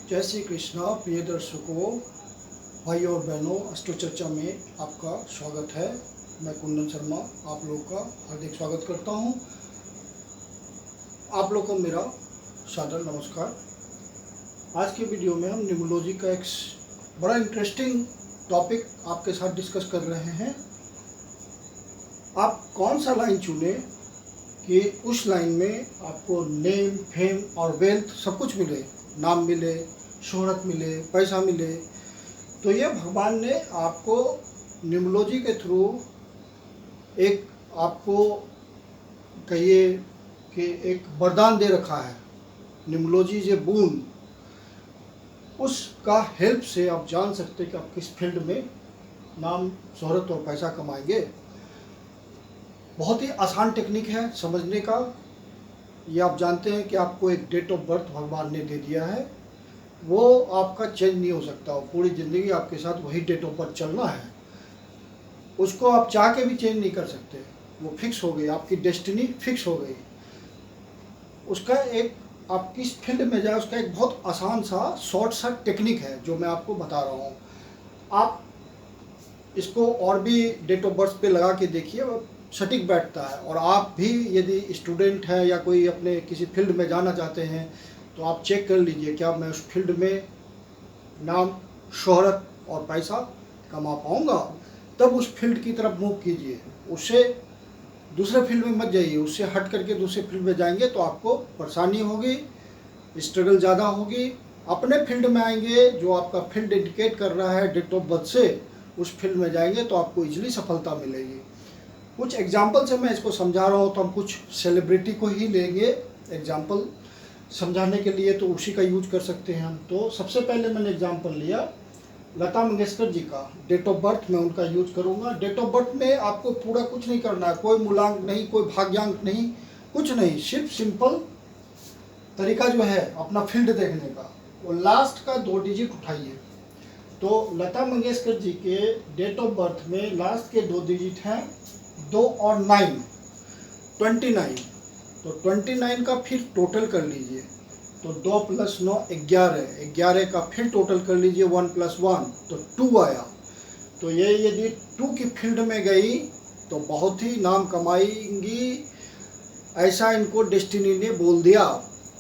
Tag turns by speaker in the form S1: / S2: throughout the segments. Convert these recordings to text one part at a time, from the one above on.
S1: जय श्री कृष्णा प्रिय दर्शकों, भाइयों और बहनों, अस्ट्रो चर्चा में आपका स्वागत है। मैं कुंदन शर्मा आप लोग का हार्दिक स्वागत करता हूं। आप लोग को मेरा सादर नमस्कार। आज के वीडियो में हम न्यूमरोलॉजी का एक बड़ा इंटरेस्टिंग टॉपिक आपके साथ डिस्कस कर रहे हैं। आप कौन सा लाइन चुने कि उस लाइन में आपको नेम, फेम और वेल्थ सब कुछ मिले, नाम मिले, शोहरत मिले, पैसा मिले। तो ये भगवान ने आपको न्यूमरोलॉजी के थ्रू एक आपको कहिए कि एक वरदान दे रखा है। न्यूमरोलॉजी जे बून, उसका हेल्प से आप जान सकते हैं कि आप किस फील्ड में नाम, शोहरत और पैसा कमाएंगे। बहुत ही आसान टेक्निक है समझने का। ये आप जानते हैं कि आपको एक डेट ऑफ बर्थ भगवान ने दे दिया है, वो आपका चेंज नहीं हो सकता। वो पूरी ज़िंदगी आपके साथ वही डेट ऑफ बर्थ चलना है। उसको आप चाह के भी चेंज नहीं कर सकते, वो फिक्स हो गई, आपकी डेस्टिनी फिक्स हो गई। उसका एक, आप किस फील्ड में जाए, उसका एक बहुत आसान सा शॉर्ट सा टेक्निक है जो मैं आपको बता रहा हूँ। आप इसको और भी डेट ऑफ बर्थ पे लगा के देखिए, सटीक बैठता है। और आप भी यदि स्टूडेंट हैं या कोई अपने किसी फील्ड में जाना चाहते हैं तो आप चेक कर लीजिए क्या मैं उस फील्ड में नाम, शोहरत और पैसा कमा पाऊँगा। तब उस फील्ड की तरफ मूव कीजिए, उससे दूसरे फील्ड में मत जाइए। उससे हट करके दूसरे फील्ड में जाएंगे तो आपको परेशानी होगी, स्ट्रगल ज़्यादा होगी। अपने फील्ड में आएंगे, जो आपका फील्ड इंडिकेट कर रहा है डेट ऑफ बर्थ से, उस फील्ड में जाएंगे तो आपको इजीली सफलता मिलेगी। कुछ एग्जाम्पल से मैं इसको समझा रहा हूँ, तो हम कुछ सेलिब्रिटी को ही लेंगे एग्जाम्पल समझाने के लिए, तो उसी का यूज कर सकते हैं हम। तो सबसे पहले मैंने एग्जाम्पल लिया लता मंगेशकर जी का। डेट ऑफ बर्थ में उनका यूज करूँगा। डेट ऑफ बर्थ में आपको पूरा कुछ नहीं करना है, कोई मूलांक नहीं, कोई भाग्यांक नहीं, कुछ नहीं। सिर्फ सिंपल तरीका जो है अपना फील्ड देखने का, वो लास्ट का 2 डिजिट उठाइए। तो लता मंगेशकर जी के डेट ऑफ बर्थ में लास्ट के 2 डिजिट हैं 2 और 9, 29। तो 29 का फिर टोटल कर लीजिए, तो 2 + 9 11, 11 का फिर टोटल कर लीजिए 1 + 1 तो 2 आया। तो ये यदि 2 की फील्ड में गई तो बहुत ही नाम कमाएंगी, ऐसा इनको डेस्टिनी ने बोल दिया।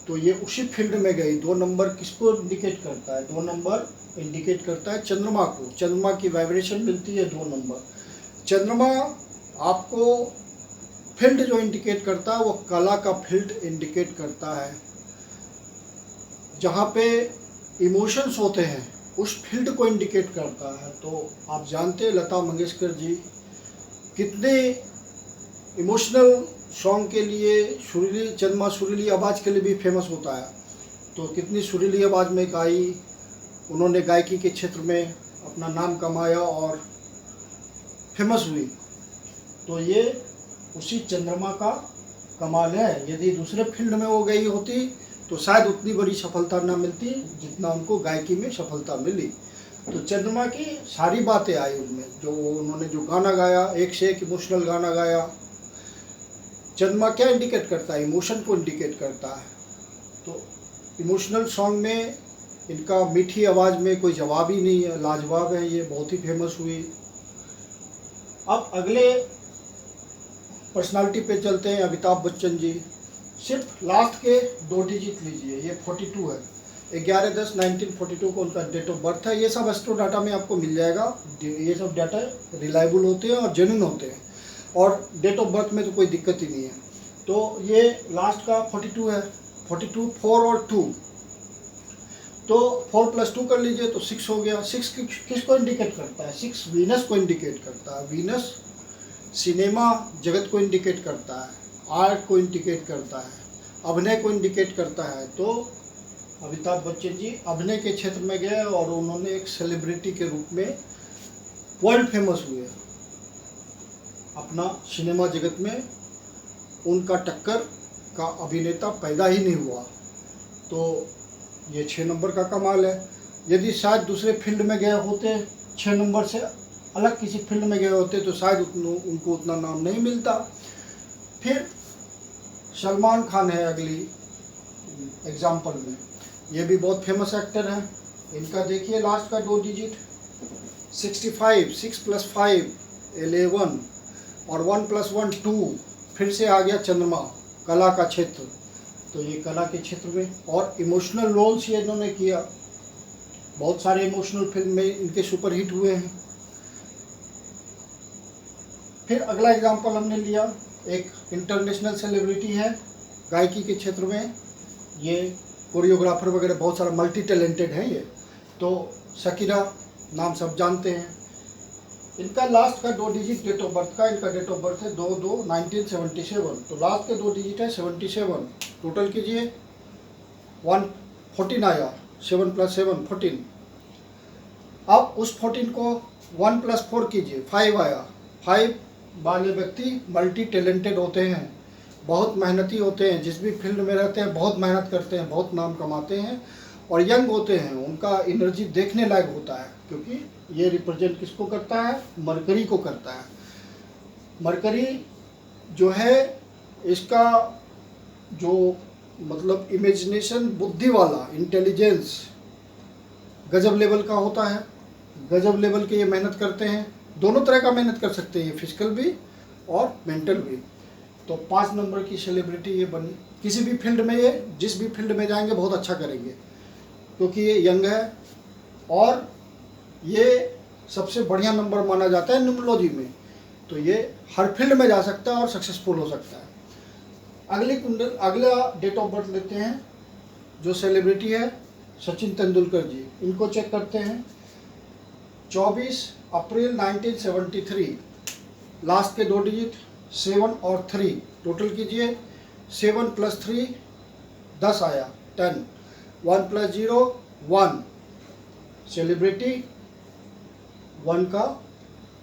S1: तो ये उसी फील्ड में गई। 2 नंबर किसको इंडिकेट करता है? 2 नंबर इंडिकेट करता है चंद्रमा को। चंद्रमा की वाइब्रेशन मिलती है 2 नंबर। चंद्रमा आपको फील्ड जो इंडिकेट करता है वो कला का फील्ड इंडिकेट करता है। जहाँ पे इमोशंस होते हैं उस फील्ड को इंडिकेट करता है। तो आप जानते हैं लता मंगेशकर जी कितने इमोशनल सॉन्ग के लिए, सुरीली, चंद्रमा सुरीली आवाज़ के लिए भी फेमस होता है। तो कितनी सुरीली आवाज़ में गाई उन्होंने, गायकी के क्षेत्र में अपना नाम कमाया और फेमस हुई। तो ये उसी चंद्रमा का कमाल है। यदि दूसरे फील्ड में वो गई होती तो शायद उतनी बड़ी सफलता ना मिलती जितना उनको गायकी में सफलता मिली। तो चंद्रमा की सारी बातें आई उनमें, जो उन्होंने जो गाना गाया, एक से एक इमोशनल गाना गाया। चंद्रमा क्या इंडिकेट करता है? इमोशन को इंडिकेट करता है। तो इमोशनल सॉन्ग में इनका मीठी आवाज़ में कोई जवाब ही नहीं है, लाजवाब है। ये बहुत ही फेमस हुई। अब अगले पर्सनालिटी पे चलते हैं, अमिताभ बच्चन जी। सिर्फ लास्ट के 2 डिजिट लीजिए, ये 42 है, 11/10/1942 को उनका डेट ऑफ बर्थ है। ये सब एस्ट्रो डाटा में आपको मिल जाएगा। ये सब डाटा रिलायबल होते हैं और जेन्युइन होते हैं, और डेट ऑफ बर्थ में तो कोई दिक्कत ही नहीं है। तो ये लास्ट का 42 है, 42, 4 और 2, तो 4 + 2 कर लीजिए तो 6 हो गया। 6 किसको इंडिकेट करता है? 6 वीनस को इंडिकेट करता है। वीनस सिनेमा जगत को इंडिकेट करता है, आर्ट को इंडिकेट करता है, अभिनय को इंडिकेट करता है। तो अमिताभ बच्चन जी अभिनय के क्षेत्र में गए और उन्होंने एक सेलिब्रिटी के रूप में वर्ल्ड फेमस हुए। अपना सिनेमा जगत में उनका टक्कर का अभिनेता पैदा ही नहीं हुआ। तो ये 6 नंबर का कमाल है। यदि शायद दूसरे फील्ड में गए होते, 6 नंबर से अलग किसी फील्ड में गए होते तो शायद उनको उतना नाम नहीं मिलता। फिर सलमान खान है अगली एग्जाम्पल में। ये भी बहुत फेमस एक्टर हैं। इनका देखिए लास्ट का 2 डिजिट 65, 6 + 5 11 और 1 + 1 2। फिर से आ गया चंद्रमा, कला का क्षेत्र। तो ये कला के क्षेत्र में और इमोशनल रोल्स ये इन्होंने किया। बहुत सारे इमोशनल फिल्म में इनके सुपरहिट हुए हैं। फिर अगला एग्जांपल हमने लिया, एक इंटरनेशनल सेलिब्रिटी है गायकी के क्षेत्र में। ये कोरियोग्राफर वगैरह बहुत सारा मल्टी टैलेंटेड है ये। तो शकीरा नाम सब जानते हैं। इनका लास्ट का 2 डिजिट डेट ऑफ बर्थ का, इनका डेट ऑफ बर्थ है 2/2/1977। तो लास्ट के 2 डिजिट है 77। टोटल कीजिए 114 आया, 7 + 7 14। अब उस 14 को 1 + 4 कीजिए, 5 आया। 5 वाले व्यक्ति मल्टी टैलेंटेड होते हैं, बहुत मेहनती होते हैं, जिस भी फील्ड में रहते हैं बहुत मेहनत करते हैं, बहुत नाम कमाते हैं और यंग होते हैं। उनका एनर्जी देखने लायक होता है, क्योंकि ये रिप्रेजेंट किसको करता है? मरकरी को करता है। मरकरी जो है इसका जो मतलब इमेजिनेशन, बुद्धि वाला, इंटेलिजेंस गजब लेवल का होता है। गजब लेवल के ये मेहनत करते हैं, दोनों तरह का मेहनत कर सकते हैं, फिजिकल भी और मेंटल भी। तो 5 नंबर की सेलिब्रिटी ये बनी। किसी भी फील्ड में ये जिस भी फील्ड में जाएंगे बहुत अच्छा करेंगे, क्योंकि ये यंग है और ये सबसे बढ़िया नंबर माना जाता है न्यूमरोलॉजी में। तो ये हर फील्ड में जा सकता है और सक्सेसफुल हो सकता है। अगला डेट ऑफ बर्थ लेते हैं, जो सेलिब्रिटी है सचिन तेंदुलकर जी। इनको चेक करते हैं। 24 अप्रैल 1973। लास्ट के 2 डिजिट 7 और 3। टोटल कीजिए 7 + 3 10 आया, 10। 1 + 0 1। सेलिब्रिटी 1 का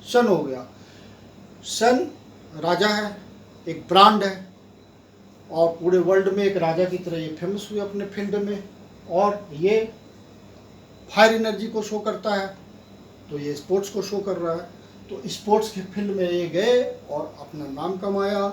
S1: सन हो गया। सन राजा है, एक ब्रांड है और पूरे वर्ल्ड में एक राजा की तरह ये फेमस हुए अपने फील्ड में। और ये फायर एनर्जी को शो करता है, तो ये स्पोर्ट्स को शो कर रहा है। तो स्पोर्ट्स के फील्ड में ये गए और अपना नाम कमाया,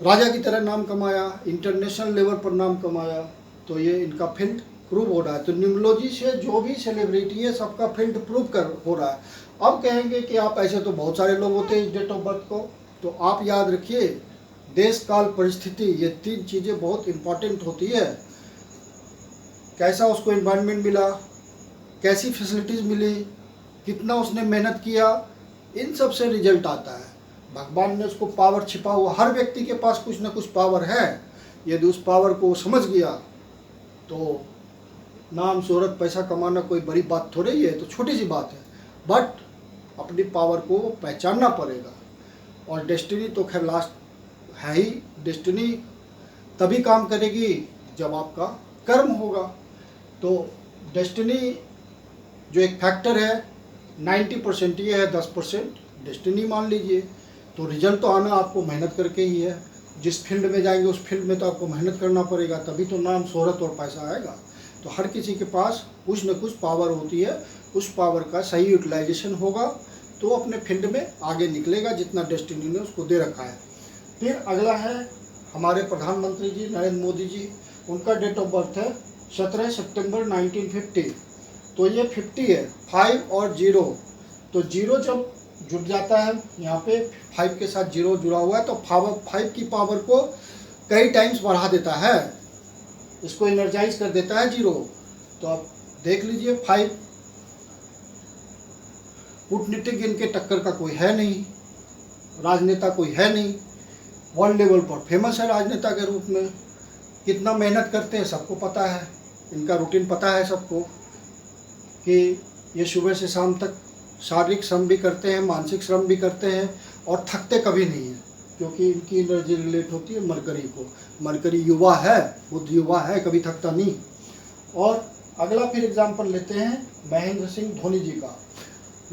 S1: राजा की तरह नाम कमाया, इंटरनेशनल लेवल पर नाम कमाया। तो ये इनका फील्ड प्रूव हो रहा है। तो न्यूमरोलॉजी से जो भी सेलिब्रिटी है सबका फील्ड प्रूव हो रहा है। अब कहेंगे कि आप ऐसे तो बहुत सारे लोग होते हैं इस डेट ऑफ बर्थ को। तो आप याद रखिए, देश काल परिस्थिति, ये 3 चीज़ें बहुत इम्पॉर्टेंट होती है। कैसा उसको एनवायरनमेंट मिला, कैसी फैसिलिटीज़ मिली, कितना उसने मेहनत किया, इन सब से रिजल्ट आता है। भगवान ने उसको पावर छिपा हुआ, हर व्यक्ति के पास कुछ ना कुछ पावर है। यदि उस पावर को समझ गया तो नाम शोहरत पैसा कमाना कोई बड़ी बात थोड़ी है, तो छोटी सी बात है। बट अपनी पावर को पहचानना पड़ेगा। और डेस्टिनी तो खैर लास्ट है ही। डेस्टिनी तभी काम करेगी जब आपका कर्म होगा। तो डेस्टिनी जो एक फैक्टर है 90% ये है, 10% डेस्टिनी मान लीजिए। तो रिजल्ट तो आना आपको मेहनत करके ही है। जिस फील्ड में जाएंगे उस फील्ड में तो आपको मेहनत करना पड़ेगा, तभी तो नाम शोहरत और पैसा आएगा। तो हर किसी के पास कुछ न कुछ पावर होती है, उस पावर का सही यूटिलाइजेशन होगा तो अपने फील्ड में आगे निकलेगा जितना डेस्टिनी ने उसको दे रखा है। फिर अगला है हमारे प्रधानमंत्री जी नरेंद्र मोदी जी। उनका डेट ऑफ बर्थ है 17 सितंबर 1950। तो ये 50 है, 5 और 0। तो 0 जब जुड़ जाता है यहाँ पे, 5 के साथ 0 जुड़ा हुआ है, तो 5 की पावर को कई टाइम्स बढ़ा देता है, इसको एनर्जाइज कर देता है 0। तो आप देख लीजिए 5 कूटनीतिक इनके टक्कर का कोई है नहीं, राजनेता कोई है नहीं, वर्ल्ड लेवल पर फेमस है राजनेता के रूप में। कितना मेहनत करते हैं सबको पता है, इनका रूटीन पता है सबको कि ये सुबह से शाम तक शारीरिक श्रम भी करते हैं, मानसिक श्रम भी करते हैं और थकते कभी नहीं हैं, क्योंकि इनकी एनर्जी रिलेट होती है मरकरी को। मरकरी युवा है, बुद्ध युवा है, कभी थकता नहीं। और अगला फिर एग्जाम्पल लेते हैं महेंद्र सिंह धोनी जी का।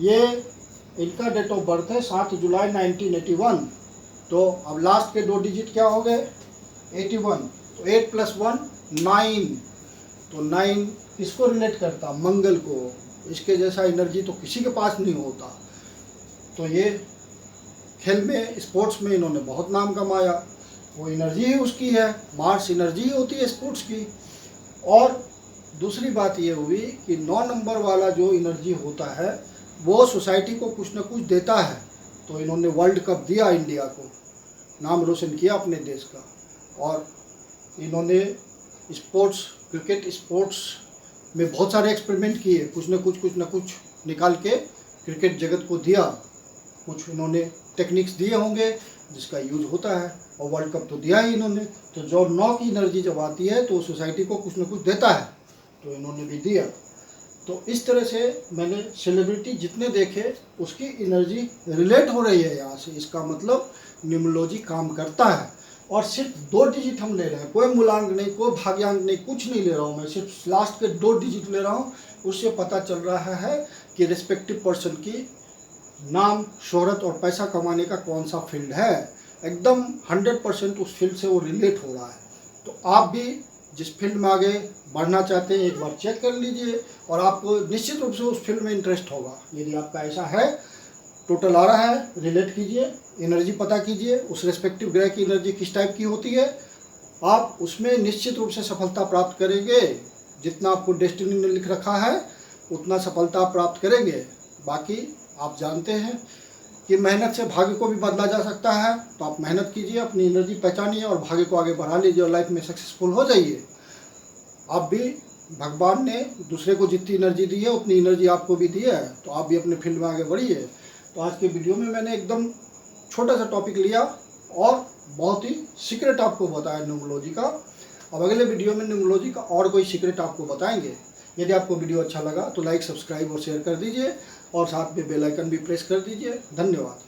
S1: ये इनका डेट ऑफ बर्थ है 7 जुलाई 1981। तो अब लास्ट के 2 डिजिट क्या हो गए 81। तो 8 + 1 9। तो 9 किसको रिलेट करता? मंगल को। इसके जैसा एनर्जी तो किसी के पास नहीं होता। तो ये खेल में, स्पोर्ट्स में इन्होंने बहुत नाम कमाया। वो एनर्जी ही उसकी है, मार्स एनर्जी ही होती है स्पोर्ट्स की। और दूसरी बात ये हुई कि 9 नंबर वाला जो एनर्जी होता है वो सोसाइटी को कुछ ना कुछ देता है। तो इन्होंने वर्ल्ड कप दिया इंडिया को, नाम रोशन किया अपने देश का, और इन्होंने स्पोर्ट्स, क्रिकेट स्पोर्ट्स में बहुत सारे एक्सपेरिमेंट किए, कुछ ना कुछ निकाल के क्रिकेट जगत को दिया। कुछ इन्होंने टेक्निक्स दिए होंगे जिसका यूज होता है, और वर्ल्ड कप तो दिया ही इन्होंने। तो जो 9 की एनर्जी जब आती है तो सोसाइटी को कुछ ना कुछ देता है, तो इन्होंने भी दिया। तो इस तरह से मैंने सेलिब्रिटी जितने देखे उसकी एनर्जी रिलेट हो रही है यहाँ से। इसका मतलब न्यूमरोलॉजी काम करता है। और सिर्फ 2 डिजिट हम ले रहे हैं, कोई मूलांक नहीं, कोई भाग्यांक नहीं, कुछ नहीं ले रहा हूँ मैं, सिर्फ लास्ट के 2 डिजिट ले रहा हूँ। उससे पता चल रहा है कि रिस्पेक्टिव पर्सन की नाम, शोहरत और पैसा कमाने का कौन सा फील्ड है। एकदम 100% उस फील्ड से वो रिलेट हो रहा है। तो आप भी जिस फील्ड में आगे बढ़ना चाहते हैं एक बार चेक कर लीजिए, और आपको निश्चित रूप से उस फील्ड में इंटरेस्ट होगा। यदि आपका ऐसा है, टोटल आ रहा है, रिलेट कीजिए, एनर्जी पता कीजिए, उस रेस्पेक्टिव ग्रह की एनर्जी किस टाइप की होती है, आप उसमें निश्चित रूप से सफलता प्राप्त करेंगे। जितना आपको डेस्टिनी ने लिख रखा है उतना सफलता प्राप्त करेंगे। बाकी आप जानते हैं कि मेहनत से भाग्य को भी बदला जा सकता है। तो आप मेहनत कीजिए, अपनी एनर्जी पहचानिए और भाग्य को आगे बढ़ा लीजिए और लाइफ में सक्सेसफुल हो जाइए। आप भी, भगवान ने दूसरे को जितनी एनर्जी दी है उतनी एनर्जी आपको भी दी है, तो आप भी अपने फील्ड में आगे बढ़िए। तो आज के वीडियो में मैंने एकदम छोटा सा टॉपिक लिया और बहुत ही सीक्रेट आपको बताया न्यूमरोलॉजी का। अब अगले वीडियो में न्यूमरोलॉजी का और कोई सीक्रेट आपको बताएंगे। यदि आपको वीडियो अच्छा लगा तो लाइक, सब्सक्राइब और शेयर कर दीजिए, और साथ में बेल आइकन भी प्रेस कर दीजिए। धन्यवाद।